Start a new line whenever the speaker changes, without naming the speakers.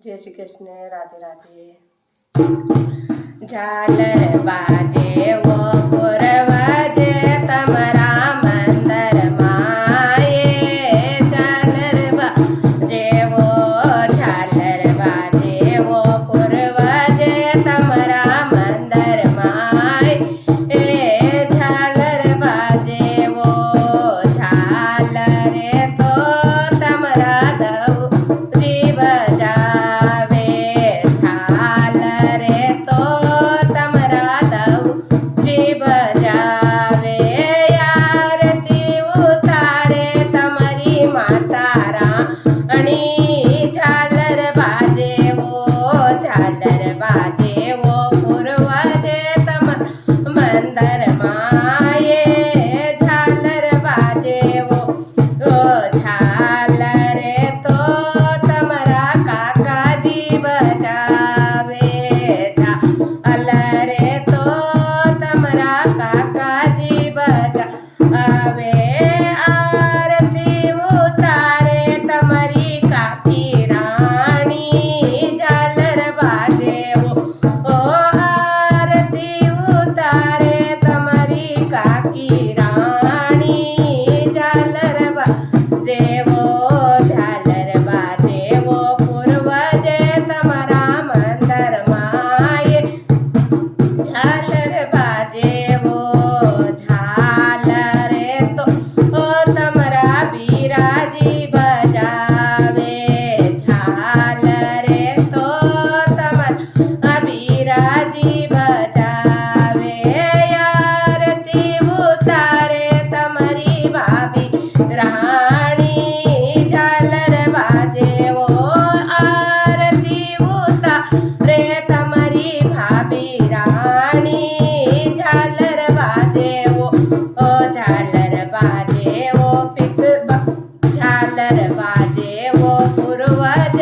जय श्री कृष्ण। राधे राधे। झालर बाजे वो पुरवाजे तमरा मंदर माये। झालर बाजे वो पुरवाजे तमरा मंदर माय। झालर बाजे वो झालरे तो तमरा दऊ जीव जावे। झालरे तो तमरा दऊ जीव जावे। आरती उतारे तमरी माता राणी। झालर बाजे वो पुरवाजे तम मंदर माये। झालर बाजे वो झालरे तो तमरा काका जीव जावे। झालरे तो तमरा काका जीव जावे। आरती उतारे तमरी काकी राणी। झालर बाजे वो आरती उतारे तमरी काकी राणी। झालर बाजे वो पुरवाजे तमरा मंदर माये। झालर बाजे वो झालरे तो तमरा बिराजी बजावे। झालरे तो तमरा बिराजी बजावे। आरती उतारे तमरी भाभी राणी। झालर बाजे वो आरती उतारे तमरी भाभी राणी। झालर बाजे वो झालर बाजे वो पुरवाजे